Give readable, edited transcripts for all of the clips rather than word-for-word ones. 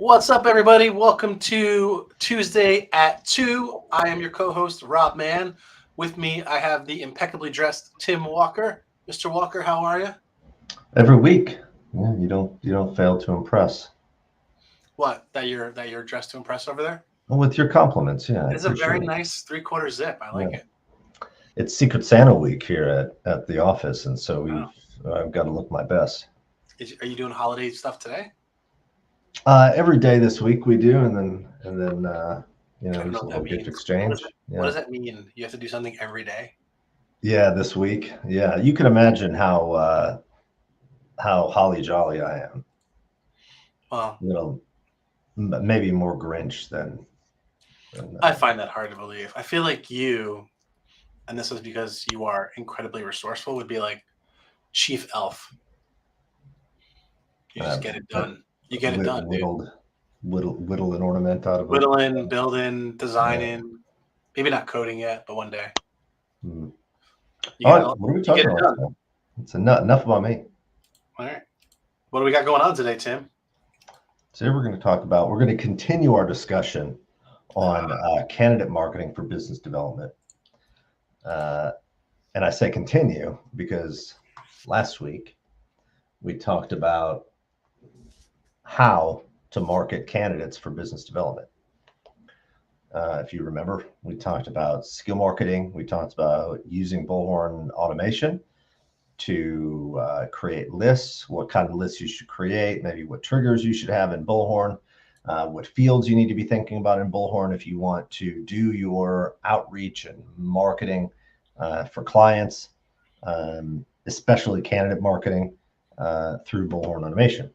What's up, everybody? Welcome to Tuesday at 2. I am your co-host, Rob Mann. With me, I have the impeccably dressed Tim Walker. Mr. Walker, how are you? Every week, yeah, you don't fail to impress. What? That you're dressed to impress over there? Well, with your compliments, yeah, I It is a very appreciate it. nice three-quarter zip. I like Yeah, it. it's Secret Santa week here at the office, and so Wow. I've got to look my best. Are you doing holiday stuff today? Every day this week we do, and then I don't know there's a what that little gift means. What exchange. does it? What Yeah, does that mean? You have to do something every day? yeah, this week. Yeah, you can imagine how holly jolly I am. Well, You know, maybe more Grinch than I find that hard to believe. I feel like you, and this is because you are incredibly resourceful, would be like Chief Elf. You just uh, get it uh, done. You get it done, dude. whittle an ornament out of a. Whittling, building, Yeah. designing, maybe not coding yet, but one day Hmm. you All get it right, all. what are we You get talking it about done. today? It's enough about me. All right. What do we got going on today, Tim? Today we're going to continue our discussion on candidate marketing for business development. Uh, and I say continue because last week we talked about how to market candidates for business development. If you remember, we talked about skill marketing. We talked about using Bullhorn automation to create lists, what kind of lists you should create, maybe what triggers you should have in Bullhorn, what fields you need to be thinking about in Bullhorn if you want to do your outreach and marketing for clients, especially candidate marketing through Bullhorn automation.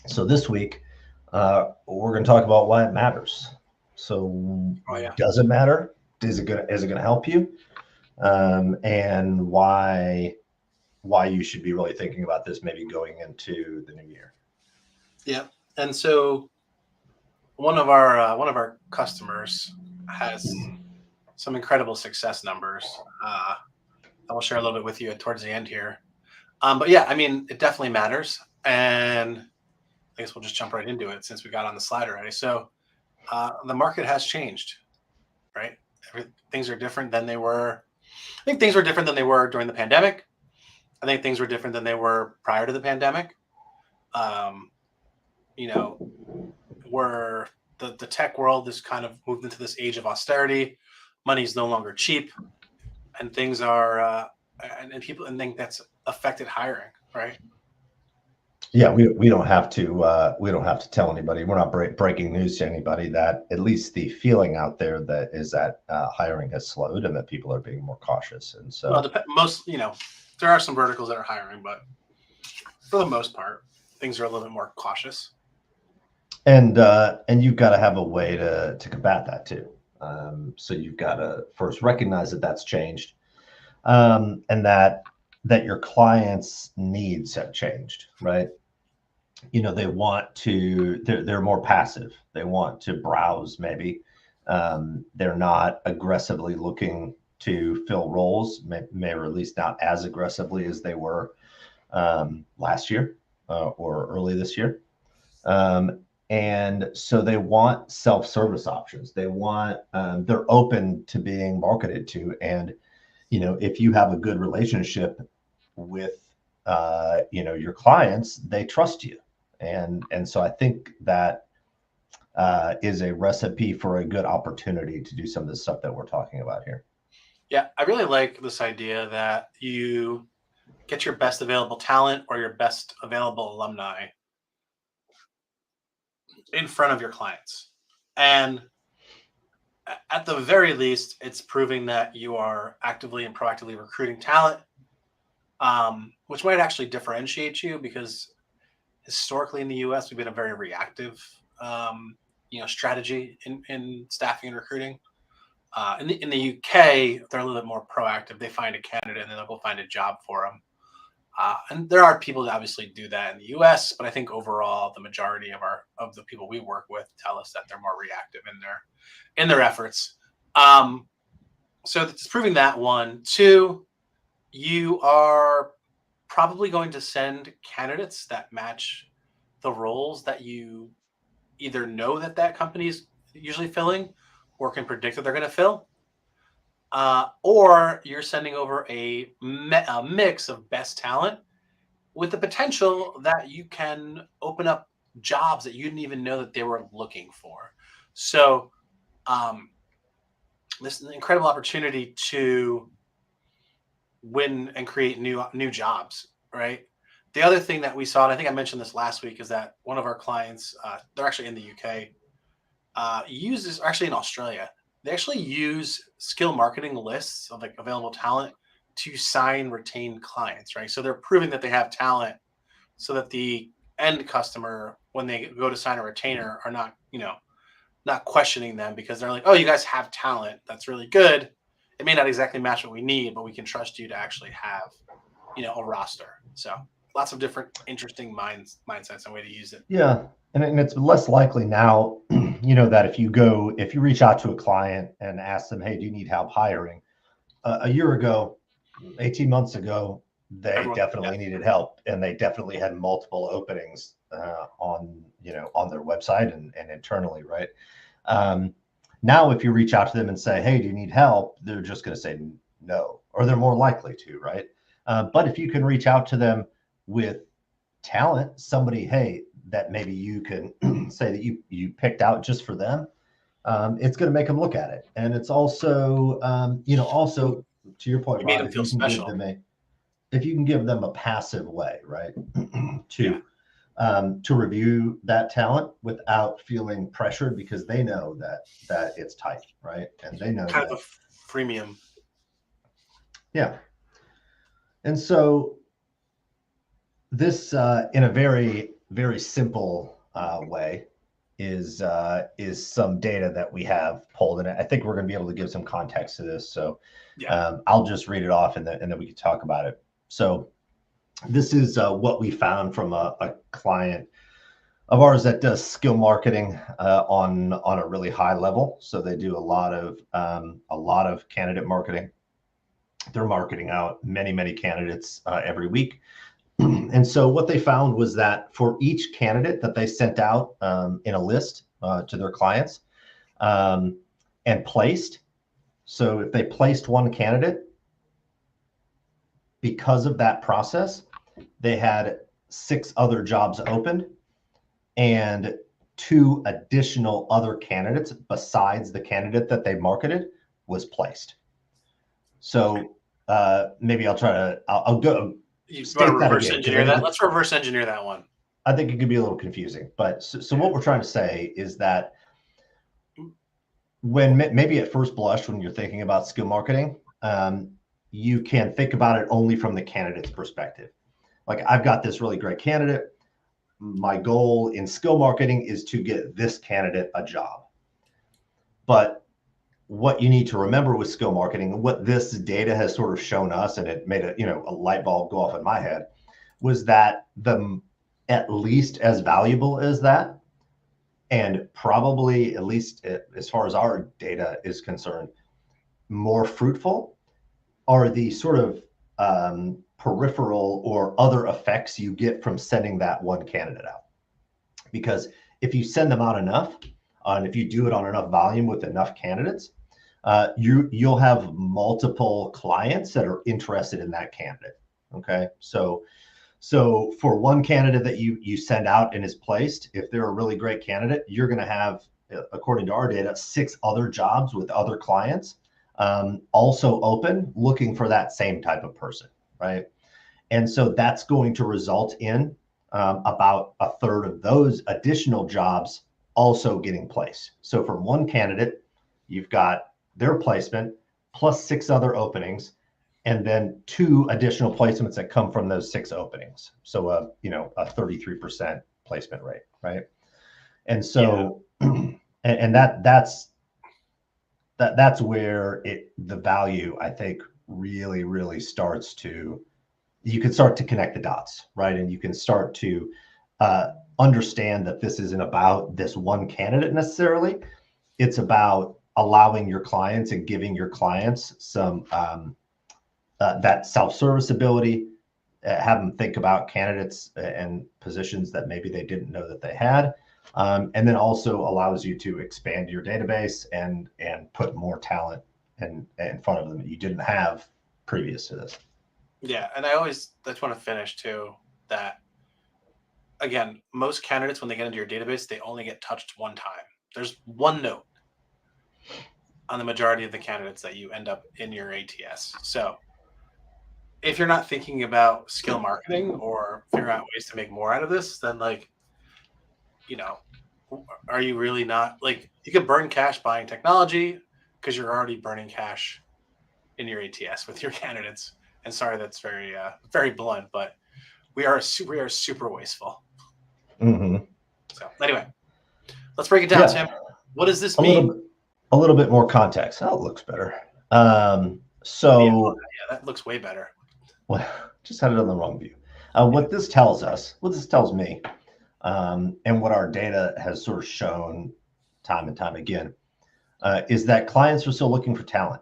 So this week, we're going to talk about why it matters. So Oh yeah. does it matter? Is it going to help you? And why you should be really thinking about this maybe going into the new year. Yeah. And so one of our customers has some incredible success numbers. I will share a little bit with you towards the end here. But yeah, I mean, it definitely matters, and I guess we'll just jump right into it since we got on the slide already. So the market has changed, right? Things are different than they were. I think things were different than they were during the pandemic. I think things were different than they were prior to the pandemic. Um, you know, where the tech world has kind of moved into this age of austerity. Money is no longer cheap, and things are, and people and think that's affected hiring, right? Yeah, we don't have to tell anybody. We're not breaking news to anybody that at least the feeling out there that is that hiring has slowed and that people are being more cautious. And Well, so there are some verticals that are hiring, but for the most part, things are a little bit more cautious. and you've got to have a way to combat that too. So you've got to first recognize that that's changed, and that your clients' needs have changed, right? They want to they're more passive. They want to browse maybe. They're not aggressively looking to fill roles, may or at least not as aggressively as they were last year or early this year. um, and so they want self-service options. They're open to being marketed to. And if you have a good relationship with your clients, they trust you. And so I think that is a recipe for a good opportunity to do some of the stuff that we're talking about here. Yeah, I really like this idea that you get your best available talent or your best available alumni in front of your clients. And at the very least, it's proving that you are actively and proactively recruiting talent, which might actually differentiate you because historically in the U.S. we've been a very reactive, strategy in staffing and recruiting. In the UK, they're a little bit more proactive. They find a candidate and then they'll go find a job for them. And there are people that obviously do that in the U.S., but I think overall the majority of the people we work with tell us that they're more reactive in their efforts. Um, so it's proving that one. Two, you are probably going to send candidates that match the roles that you either know that that company's usually filling or can predict that they're going to fill, or you're sending over a mix of best talent with the potential that you can open up jobs that you didn't even know that they were looking for. So, um, this is an incredible opportunity to win and create new jobs, right? The other thing that we saw, and I think I mentioned this last week, is that one of our clients, they're actually in the UK, uses actually in Australia. They actually use skill marketing lists of like available talent to sign retained clients, right? So they're proving that they have talent, so that the end customer, when they go to sign a retainer, are not not questioning them because they're like, oh, you guys have talent that's really good. It may not exactly match what we need, but we can trust you to actually have a roster. So lots of different interesting mindsets and way to use it. Yeah. And it's less likely now, that if you reach out to a client and ask them, hey, do you need help hiring? A year ago, 18 months ago, they Everyone, yeah, definitely needed help, and they definitely had multiple openings on their website and internally, right? Um, Now, if you reach out to them and say, hey, do you need help? They're just going to say no, or they're more likely to, right? But if you can reach out to them with talent, somebody, hey, that maybe you can say that you picked out just for them, it's going to make them look at it. And it's also, also to your point, you made Ron, them feel special. if you can give them a passive way, right, Yeah, to review that talent without feeling pressured, because they know that it's tight, right, and they know kind of that, a freemium. yeah. And so this, in a very very simple way, is some data that we have pulled, and I think we're going to be able to give some context to this. So Yeah, I'll just read it off, and then we can talk about it. So this is what we found from a client of ours that does skill marketing on a really high level. So they do a lot of candidate marketing. They're marketing out many candidates every week. And so what they found was that for each candidate that they sent out in a list to their clients, um, and placed, so if they placed one candidate, because of that process, they had 6 other jobs opened and 2 additional other candidates besides the candidate that they marketed was placed. So maybe I'll go you want to state that reverse again, because I engineer think that? Let's reverse engineer that one. it could be a little confusing. But so Yeah. what we're trying to say is that when maybe at first blush, when you're thinking about skill marketing, you can think about it only from the candidate's perspective. Like, I've got this really great candidate. My goal in skill marketing is to get this candidate a job. But what you need to remember with skill marketing, what this data has sort of shown us, and it made a light bulb go off in my head, was that at least as valuable as that, and probably, at least as far as our data is concerned, more fruitful, are the sort of peripheral or other effects you get from sending that one candidate out. Because if you send them out enough, and if you do it on enough volume with enough candidates, you'll have multiple clients that are interested in that candidate. Okay, so for one candidate that you send out and is placed, if they're a really great candidate, you're going to have, according to our data, 6 other jobs with other clients also open, looking for that same type of person, right? And so that's going to result in about a third of those additional jobs also getting placed. So from one candidate, you've got their placement plus 6 other openings, and then 2 additional placements that come from those 6 openings. So a 33% placement rate, right? And so, and that's where the value, I think, really starts to, you can start to connect the dots, right? And you can start to understand that this isn't about this one candidate necessarily. It's about allowing your clients and giving your clients some that self-service ability, have them think about candidates and positions that maybe they didn't know that they had, And then also allows you to expand your database and put more talent in front of them that you didn't have previous to this. Yeah, and I just want to finish too that again, most candidates when they get into your database, they only get touched one time. There's one note on the majority of the candidates that you end up in your ATS. So if you're not thinking about skill marketing or figuring out ways to make more out of this, then like, you know, are you really not like you could burn cash buying technology because you're already burning cash in your ATS with your candidates. And sorry, that's very very blunt, but we are super wasteful. Mm-hmm. So anyway, let's break it down, Tim. What does this mean? A little bit more context. Oh, it looks better. Yeah, that looks way better. Well, just had it on the wrong view. What this tells us, what this tells me, and what our data has sort of shown time and time again, is that clients are still looking for talent,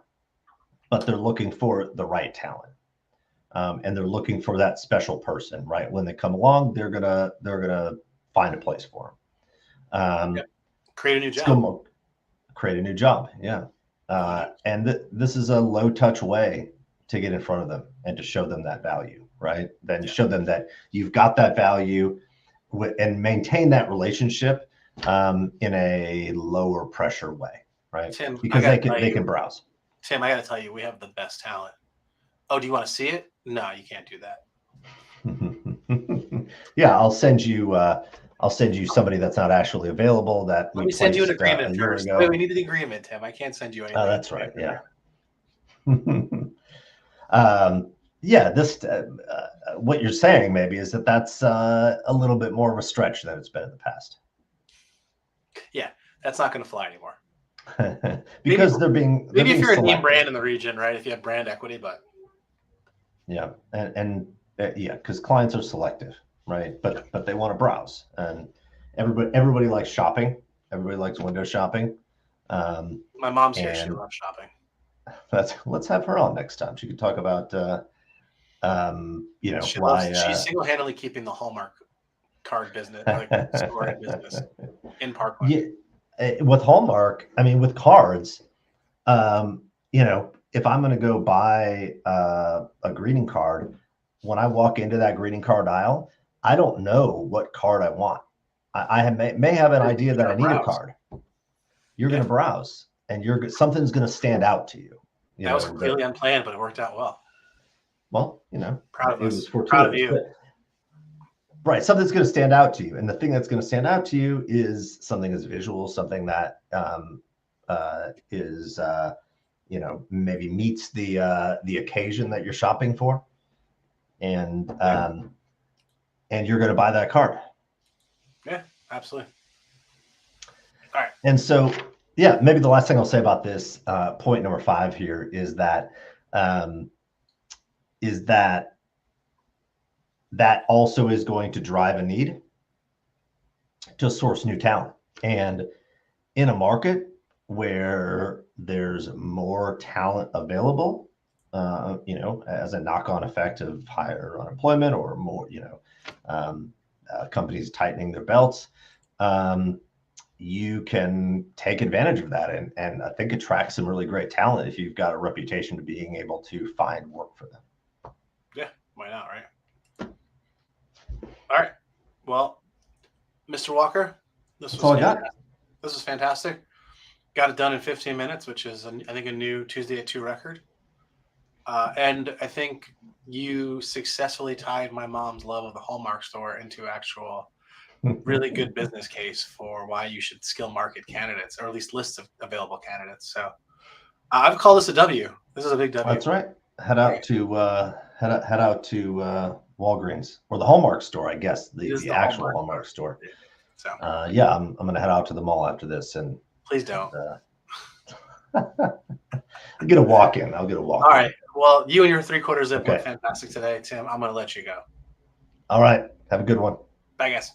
but they're looking for the right talent. And they're looking for that special person, right? When they come along, they're gonna find a place for them. Create a new job. Create a new job, yeah. And this is a low touch way to get in front of them and to show them that value, right? Then show them that you've got that value and maintain that relationship in a lower pressure way, right? Tim, because they can browse. Tim, I got to tell you, we have the best talent. Oh, do you want to see it? No, you can't do that. Yeah, I'll send you somebody that's not actually available. Let me send you an agreement first. Wait, we need an agreement, Tim. I can't send you anything. Oh, that's right. Yeah. Yeah. This what you're saying maybe is that's a little bit more of a stretch than it's been in the past. Yeah, that's not going to fly anymore. Because maybe if you're a name brand in the region, right? If you have brand equity, but yeah, and yeah, because clients are selective, right? But they want to browse, and everybody likes shopping. Everybody likes window shopping. My mom's here; she loves shopping. Let's have her on next time. She could talk about she's single-handedly keeping the Hallmark card business, like store business in Parkland. Yeah, with Hallmark, I mean, with cards, if I'm going to go buy a greeting card, when I walk into that greeting card aisle, I don't know what card I want. I may have an idea that I need a card. You're going to browse, and something's going to stand out to you. That was completely unplanned, but it worked out well. Well, proud of us. It was fortuitous. Proud of you. Right, something's going to stand out to you, and the thing that's going to stand out to you is something that's visual, something that is maybe meets the occasion that you're shopping for, and you're going to buy that card. Yeah, absolutely. All right. And so, yeah, maybe the last thing I'll say about this point number 5 here is that also is going to drive a need to source new talent. And in a market where there's more talent available, as a knock-on effect of higher unemployment or more, companies tightening their belts, you can take advantage of that and I think attract some really great talent if you've got a reputation to being able to find work for them. Yeah, why not, right? All right. Well, Mr. Walker, this was fantastic. Got it done in 15 minutes, which is, I think, a new Tuesday at 2 record. And I think you successfully tied my mom's love of the Hallmark store into actual really good business case for why you should skill market candidates, or at least lists of available candidates. So I would call this a W. This is a big W. That's right. Head out to Walgreens or the Hallmark store, I guess, the actual Hallmark store. So yeah, I'm gonna head out to the mall after this, and please don't. I'll get a walk-in. All right. Well, you and your 3/4 zip were fantastic today, Tim. I'm gonna let you go. All right. Have a good one. Bye, guys.